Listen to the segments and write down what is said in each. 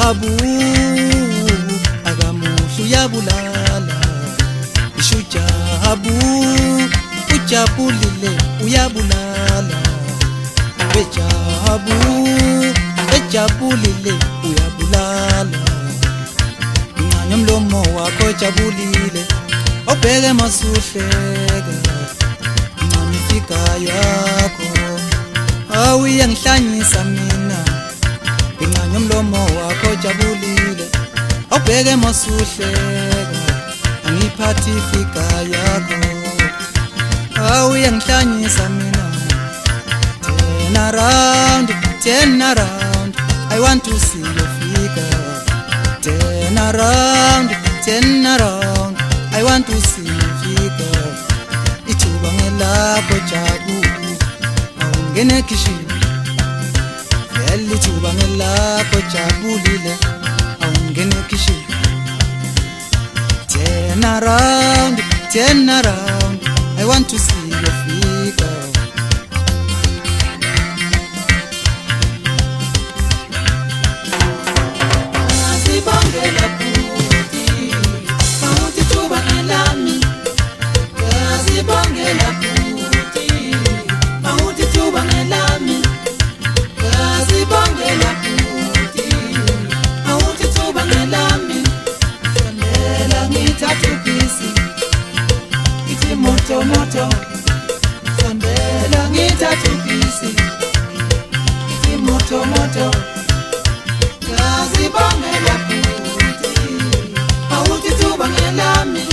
ujabu akamuhle uyabulala ishujabu ujabulile uyabulala bejabu ejabulile uyabulala nganya mlomo wakho jabulile obheke masuhleka ngifika yakho awuyangihlanyisa mina nganya umlomo wakho jabulile obheke masuhleka angiphathi fika yakho awuyangihlanyisa mina turn around I want to see your figure turn around I want to see your figure ithuba ngelakho jabulile awungene kishini vele ithuba ngelakho jabulile awungene kishini turn around I want to see your figure Asibongela puti mauti tuba ngelami Asibongela puti mauti tuba ngelami Asibongela puti mauti tuba ngelami Sandela ngithathu kisi Iti moto Sandela ngithathu kisi Iti moto Asibongela puti mauti tuba ngelami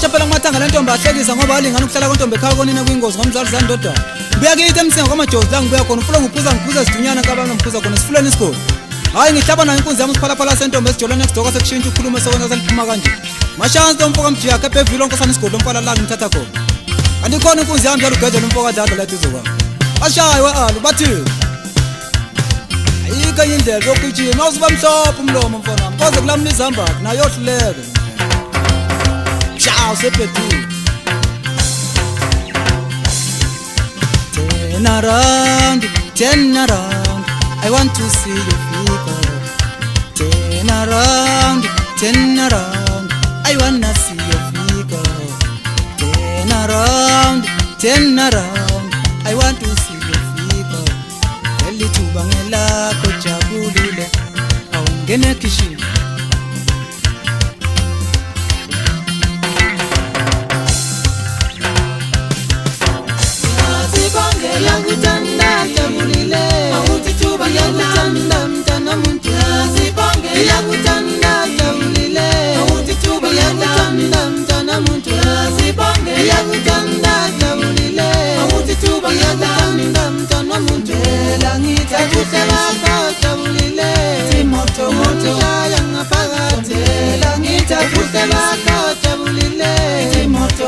Chaphela ngamathanga lentombi ahlekisa ngoba alingana ukuhlala kontombi ekhaya konina kwingozi ngomzali zandoda ngibuya kithi emsinga kwamajozi la ngibuya khona ufuna ngiphuza sidunyana kabanga ngiphuza khona sifuleni isikole hayi ngihlaba nayo inkunzi yami siphalaphala sentombi esijolo next door sekushintsha ukhuluma sekwenza seliphuma kanje mashansi tomfoka mjiyakhe ebhevile onke sana isigodi lomfala la ngithatha khona andikhona inkunzi yami njalo ugedela umfoka dada la duzo bashayi wa-alu bathi ayikho enye indlela yokugijima mawusuba mhlophe umlomo mfana wami koze kulamula izambakhe nayo yohluleke Ciao, sepeti. Turn around, I want to see your figure. Turn around, I wanna see your figure. Turn around, I want to see your figure. Elithuba ngelakho jabulile, awungene kishini. Yakutanda jabulile mauti tuba yakutanda mtana muntu Asibongela yakutanda jabulile mauti tuba yakutanda mtana muntu Asibongela yakutanda jabulile mauti tuba yakutanda mtana muntu Ela ngithathu bakho jabulile moto yangaphakathi Ela ngithathu bakho jabulile moto